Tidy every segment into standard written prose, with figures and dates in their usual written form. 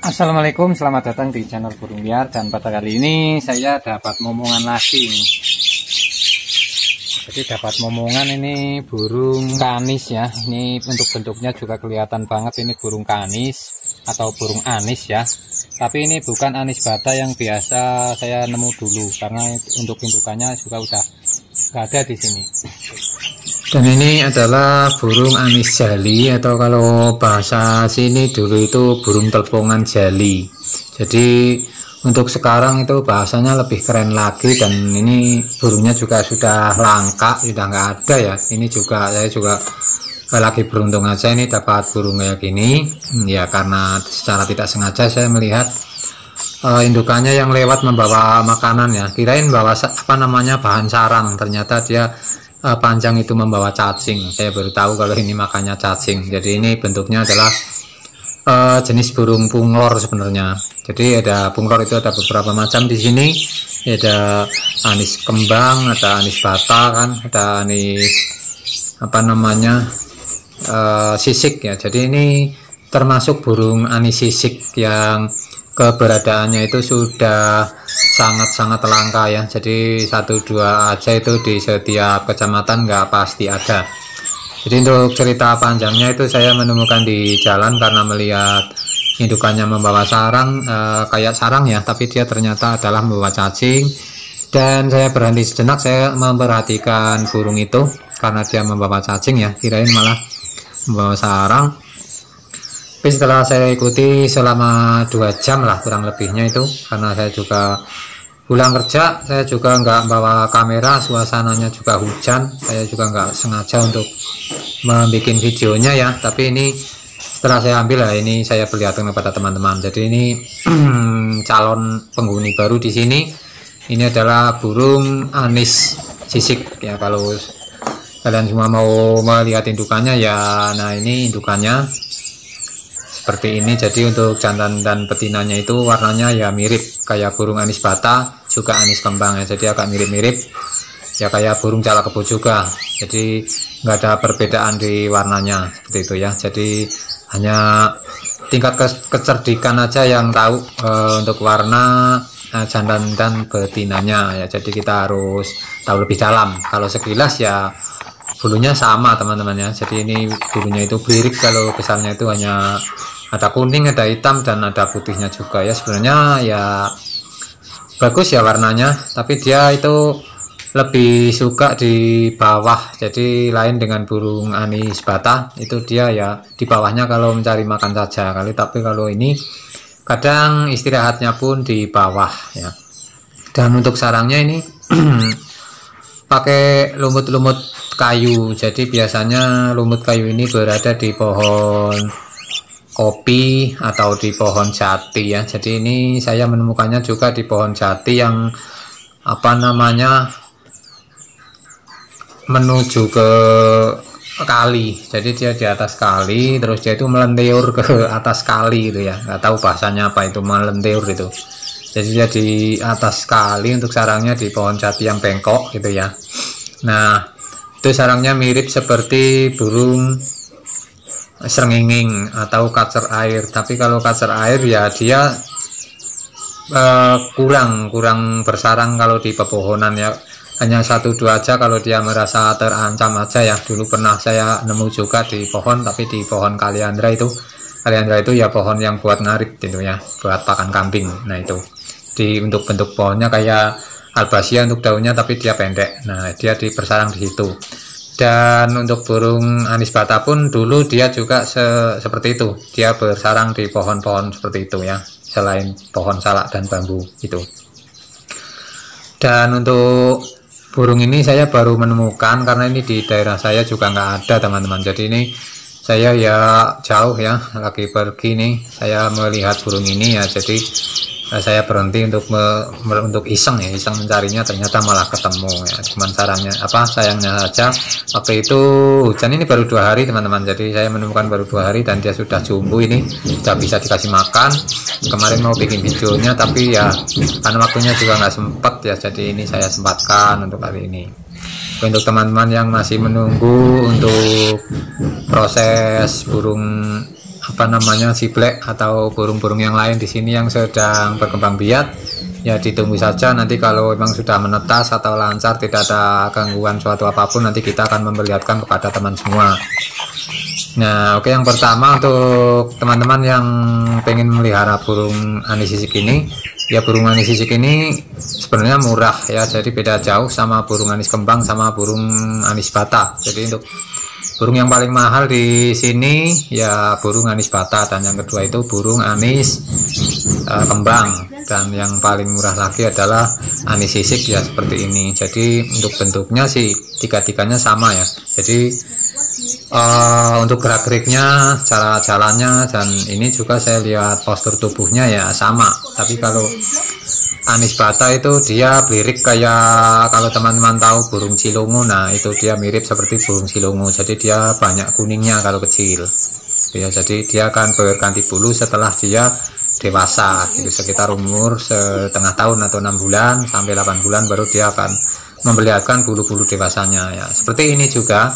Assalamualaikum, selamat datang di channel Burung Liar. Dan pada kali ini saya dapat momongan lagi nih. Jadi dapat momongan ini burung kanis ya. Ini untuk bentuknya juga kelihatan banget ini burung kanis atau burung anis ya. Tapi ini bukan anis bata yang biasa saya nemu dulu, karena untuk bentukannya juga udah gak ada di sini. Dan ini adalah burung anis jali, atau kalau bahasa sini dulu itu burung telpongan jali. Jadi untuk sekarang itu bahasanya lebih keren lagi, dan ini burungnya juga sudah langka, sudah nggak ada ya. Ini juga saya juga lagi beruntung aja ini dapat burung kayak gini ya, karena secara tidak sengaja saya melihat indukannya yang lewat membawa makanan ya, kirain bawa bahan sarang, ternyata dia panjang itu membawa cacing. Saya baru tahu kalau ini makannya cacing. Jadi ini bentuknya adalah jenis burung punglor sebenarnya. Jadi ada punglor itu ada beberapa macam di sini. Ada anis kembang, ada anis bata kan, ada anis sisik ya. Jadi ini termasuk burung anis sisik yang keberadaannya itu sudah sangat-sangat langka ya. Jadi 1-2 aja itu di setiap kecamatan nggak pasti ada. Jadi untuk cerita panjangnya itu saya menemukan di jalan karena melihat indukannya membawa sarang, kayak sarang ya, tapi dia ternyata adalah membawa cacing. Dan saya berhenti sejenak, saya memperhatikan burung itu karena dia membawa cacing ya, kirain malah membawa sarang. Tapi setelah saya ikuti selama 2 jam lah kurang lebihnya itu, karena saya juga pulang kerja, saya juga nggak bawa kamera, suasananya juga hujan, saya juga nggak sengaja untuk membuat videonya ya. Tapi ini setelah saya ambil lah, ini saya perlihatkan kepada teman-teman. Jadi ini calon penghuni baru di sini. Ini adalah burung anis sisik ya. Kalau kalian semua mau melihat indukannya ya, nah ini indukannya seperti ini. Jadi untuk jantan dan betinanya itu warnanya ya mirip kayak burung anis bata, juga anis kembang ya. Jadi agak mirip-mirip ya, kayak burung jalak kebo juga. Jadi nggak ada perbedaan di warnanya seperti itu ya. Jadi hanya tingkat kecerdikan aja yang tahu untuk warna jantan dan betinanya ya. Jadi kita harus tahu lebih dalam. Kalau sekilas ya bulunya sama teman-teman ya. Jadi ini bulunya itu beririk, kalau besarnya itu hanya ada kuning, ada hitam, dan ada putihnya juga ya. Sebenarnya ya bagus ya warnanya, tapi dia itu lebih suka di bawah. Jadi lain dengan burung anis bata, itu dia ya di bawahnya kalau mencari makan saja kali. Tapi kalau ini kadang istirahatnya pun di bawah ya. Dan untuk sarangnya ini pakai lumut-lumut kayu. Jadi biasanya lumut kayu ini berada di pohon kopi atau di pohon jati ya. Jadi ini saya menemukannya juga di pohon jati yang menuju ke kali. Jadi dia di atas kali, terus dia itu melentur ke atas kali itu ya. Nggak tahu bahasanya apa itu melentur itu. Jadi dia di atas kali, untuk sarangnya di pohon jati yang bengkok gitu ya. Nah itu sarangnya mirip seperti burung srengenging atau kacer air. Tapi kalau kacer air ya dia kurang bersarang kalau di pepohonan ya. Hanya 1-2 aja kalau dia merasa terancam aja ya. Dulu pernah saya nemu juga di pohon, tapi di pohon kaliandra itu. Kaliandra itu ya pohon yang buat ngarit gitu ya, buat pakan kambing. Nah itu untuk bentuk pohonnya kayak albasia untuk daunnya, tapi dia pendek. Nah dia bersarang di situ. Dan untuk burung anis bata pun dulu dia juga seperti itu, dia bersarang di pohon-pohon seperti itu ya, selain pohon salak dan bambu itu. Dan untuk burung ini saya baru menemukan, karena ini di daerah saya juga nggak ada teman-teman. Jadi ini saya ya jauh ya, lagi pergi nih, saya melihat burung ini ya. Jadi saya berhenti untuk iseng mencarinya, ternyata malah ketemu ya. Cuman sayangnya saja waktu itu hujan. Ini baru 2 hari teman-teman. Jadi saya menemukan baru 2 hari dan dia sudah jumbo, ini sudah bisa dikasih makan. Kemarin mau bikin videonya, tapi ya karena waktunya juga nggak sempat ya, jadi ini saya sempatkan untuk kali ini. Untuk teman-teman yang masih menunggu untuk proses burung apa namanya ciblek atau burung-burung yang lain di sini yang sedang berkembang biak, ya ditunggu saja. Nanti kalau memang sudah menetas atau lancar, tidak ada gangguan suatu apapun, nanti kita akan memperlihatkan kepada teman semua. Nah, oke, yang pertama untuk teman-teman yang pengen melihara burung anis sisik ini, ya burung anis sisik ini sebenarnya murah ya, jadi beda jauh sama burung anis kembang sama burung anis bata. Jadi untuk burung yang paling mahal di sini ya burung anis bata, dan yang kedua itu burung anis kembang, dan yang paling murah lagi adalah anis sisik ya seperti ini. Jadi untuk bentuknya sih tiga-tiganya sama ya. Jadi untuk gerak-geriknya, cara jalannya, dan ini juga saya lihat postur tubuhnya ya sama. Tapi kalau anis bata itu dia belirik kayak, kalau teman-teman tahu burung cilungu, nah itu dia mirip seperti burung cilungu. Jadi dia banyak kuningnya kalau kecil ya. Jadi dia akan berganti bulu setelah dia dewasa, itu sekitar umur setengah tahun atau 6 bulan sampai 8 bulan baru dia akan memperlihatkan bulu-bulu dewasanya ya. Seperti ini juga.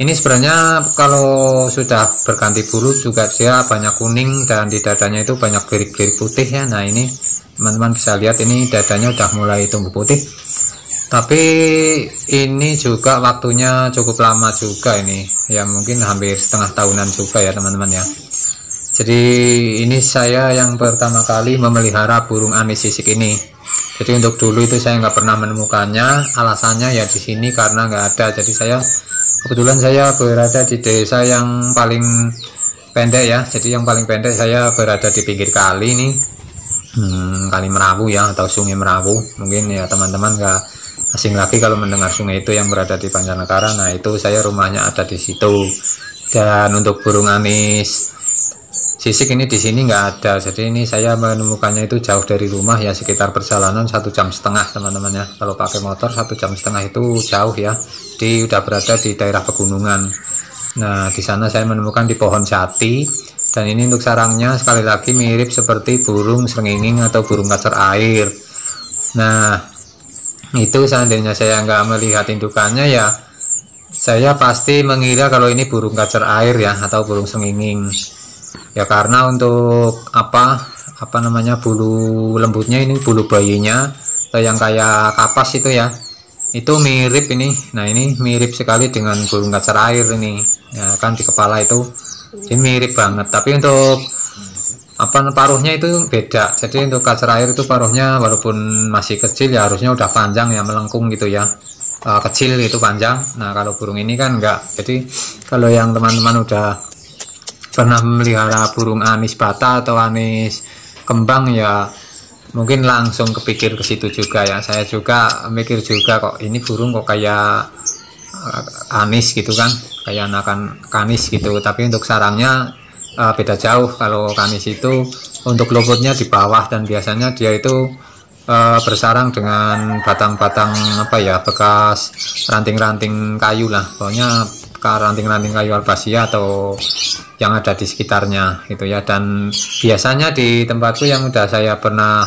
Ini sebenarnya kalau sudah berganti bulu juga dia banyak kuning, dan di dadanya itu banyak gerik-gerik putih ya. Nah ini teman-teman bisa lihat, ini dadanya udah mulai tumbuh putih. Tapi ini juga waktunya cukup lama juga ini ya, mungkin hampir setengah tahunan juga ya teman-teman ya. Jadi ini saya yang pertama kali memelihara burung anis sisik ini. Jadi untuk dulu itu saya nggak pernah menemukannya. Alasannya ya di sini karena nggak ada. Jadi kebetulan saya berada di desa yang paling pendek ya. Jadi yang paling pendek saya berada di pinggir kali ini, Kali Merawu ya, atau Sungai Merawu. Mungkin ya teman-teman nggak asing lagi kalau mendengar sungai itu yang berada di Banjarnegara. Nah itu saya rumahnya ada di situ. Dan untuk burung anis sisik ini di sini nggak ada. Jadi ini saya menemukannya itu jauh dari rumah ya, sekitar perjalanan 1,5 jam teman-teman ya. Kalau pakai motor 1,5 jam itu jauh ya. Jadi udah berada di daerah pegunungan. Nah di sana saya menemukan di pohon jati, dan ini untuk sarangnya sekali lagi mirip seperti burung srengenge atau burung kacer air. Nah itu seandainya saya nggak melihat indukannya ya, saya pasti mengira kalau ini burung kacer air ya, atau burung srengenge ya, karena untuk apa namanya, bulu lembutnya ini, bulu bayinya atau yang kayak kapas itu ya, itu mirip ini. Nah ini mirip sekali dengan burung kacer air ini ya kan, di kepala itu ini mirip banget. Tapi untuk paruhnya itu beda. Jadi untuk kacer air itu paruhnya walaupun masih kecil ya harusnya udah panjang ya, melengkung gitu ya, kecil itu panjang. Nah kalau burung ini kan enggak. Jadi kalau yang teman-teman udah pernah memelihara burung anis bata atau anis kembang ya mungkin langsung kepikir ke situ juga ya. Saya juga mikir juga, kok ini burung kok kayak anis gitu kan, kayak anakan kanis gitu. Tapi untuk sarangnya beda jauh. Kalau kanis itu untuk luputnya di bawah, dan biasanya dia itu bersarang dengan batang-batang bekas ranting-ranting kayu lah, pokoknya ranting-ranting kayu albasia atau yang ada di sekitarnya gitu ya. Dan biasanya di tempatku yang udah saya pernah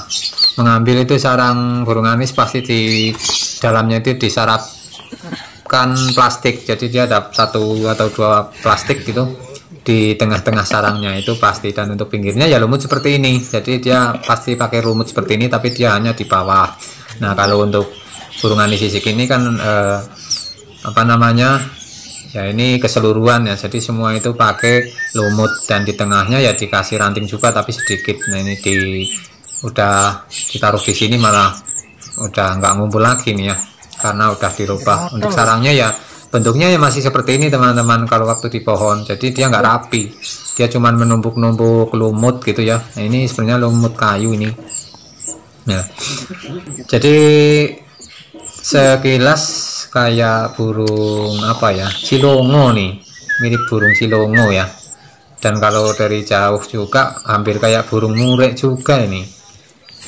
mengambil itu sarang burung anis, pasti di dalamnya itu disarapkan plastik. Jadi dia ada 1 atau 2 plastik gitu di tengah-tengah sarangnya itu pasti. Dan untuk pinggirnya ya lumut seperti ini. Jadi dia pasti pakai lumut seperti ini, tapi dia hanya di bawah. Nah kalau untuk burung anis sisik ini kan ya ini keseluruhan ya, jadi semua itu pakai lumut, dan di tengahnya ya dikasih ranting juga tapi sedikit. Nah ini udah ditaruh di sini malah udah nggak ngumpul lagi nih ya, karena udah dirubah. Untuk sarangnya ya bentuknya ya masih seperti ini teman-teman kalau waktu di pohon. Jadi dia nggak rapi, dia cuman menumpuk-numpuk lumut gitu ya. Nah ini sebenarnya lumut kayu ini. Nah jadi sekilas kayak burung cilongo nih, mirip burung cilongo ya. Dan kalau dari jauh juga hampir kayak burung murai juga ini.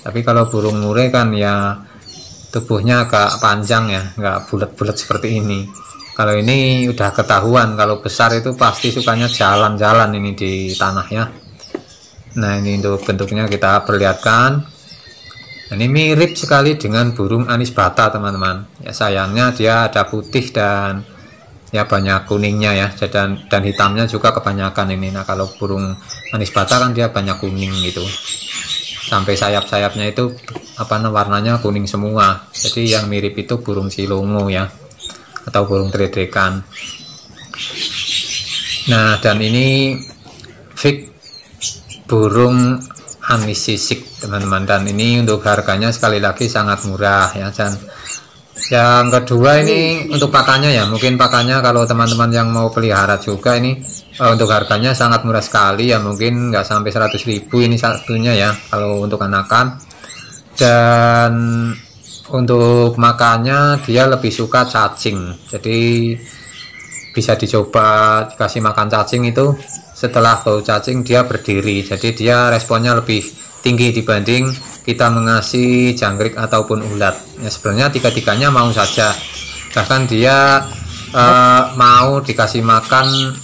Tapi kalau burung murai kan ya tubuhnya agak panjang ya, nggak bulat-bulat seperti ini. Kalau ini udah ketahuan, kalau besar itu pasti sukanya jalan-jalan ini di tanah ya. Nah ini untuk bentuknya kita perlihatkan. Ini mirip sekali dengan burung anis bata teman-teman ya, sayangnya dia ada putih dan ya banyak kuningnya ya, dan hitamnya juga kebanyakan ini. Nah kalau burung anis bata kan dia banyak kuning gitu, sampai sayap-sayapnya itu warnanya kuning semua. Jadi yang mirip itu burung silungo ya, atau burung tredrekan. Nah dan ini fix burung anis sisik teman-teman, dan ini untuk harganya sekali lagi sangat murah ya. Dan yang kedua ini untuk pakannya ya, mungkin pakannya kalau teman-teman yang mau pelihara juga ini untuk harganya sangat murah sekali ya, mungkin nggak sampai 100.000 ini satunya ya kalau untuk anakan. Dan untuk makannya dia lebih suka cacing, jadi bisa dicoba dikasih makan cacing itu. Setelah bau cacing dia berdiri, jadi dia responnya lebih tinggi dibanding kita mengasih jangkrik ataupun ulat ya. Sebenarnya tiga-tiganya mau saja, bahkan dia mau dikasih makan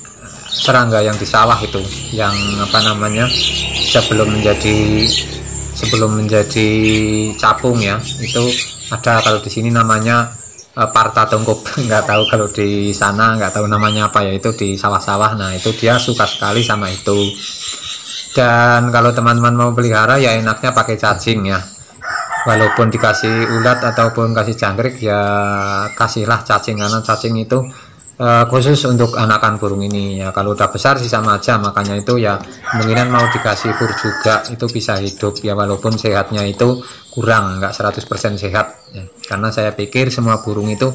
serangga yang di sawah itu, yang sebelum menjadi capung ya, itu ada kalau di sini namanya parta tongkop, nggak tahu kalau di sana, nggak tahu namanya apa ya, itu di sawah-sawah. Nah itu dia suka sekali sama itu. Dan kalau teman-teman mau pelihara ya enaknya pakai cacing ya, walaupun dikasih ulat ataupun kasih jangkrik ya kasihlah cacing, karena cacing itu khusus untuk anakan burung ini ya. Kalau udah besar sih sama aja, makanya itu ya kemungkinan mau dikasih fur juga itu bisa hidup ya, walaupun sehatnya itu kurang, nggak 100% sehat ya. Karena saya pikir semua burung itu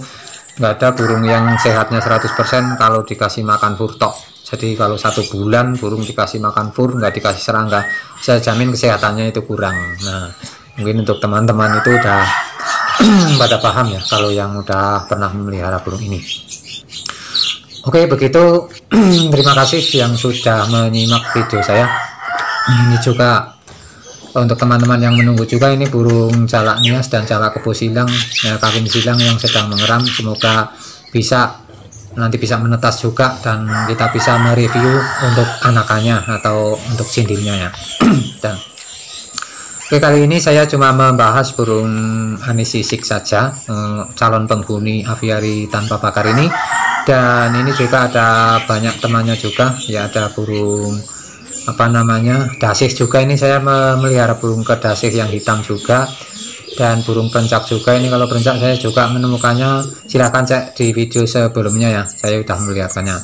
nggak ada burung yang sehatnya 100% kalau dikasih makan fur tok. Jadi kalau 1 bulan burung dikasih makan fur, nggak dikasih serangga, saya jamin kesehatannya itu kurang. Nah mungkin untuk teman-teman itu udah pada paham ya kalau yang udah pernah memelihara burung ini. Oke begitu, terima kasih yang sudah menyimak video saya. Ini juga untuk teman-teman yang menunggu juga, ini burung jalak nias dan jalak kebo silang ya, kawin silang yang sedang mengeram. Semoga nanti bisa menetas juga dan kita bisa mereview untuk anakannya atau untuk sindilnya ya. Dan oke, kali ini saya cuma membahas burung anis sisik saja, calon penghuni aviari tanpa bakar ini. Dan ini juga ada banyak temannya juga ya, ada burung dasih juga. Ini saya memelihara burung kedasih yang hitam juga, dan burung perencak juga. Ini kalau perencak saya juga menemukannya, silahkan cek di video sebelumnya ya, saya sudah melihatkannya.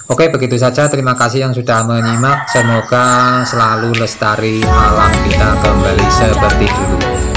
Oke begitu saja, terima kasih yang sudah menyimak. Semoga selalu lestari, alam kita kembali seperti dulu.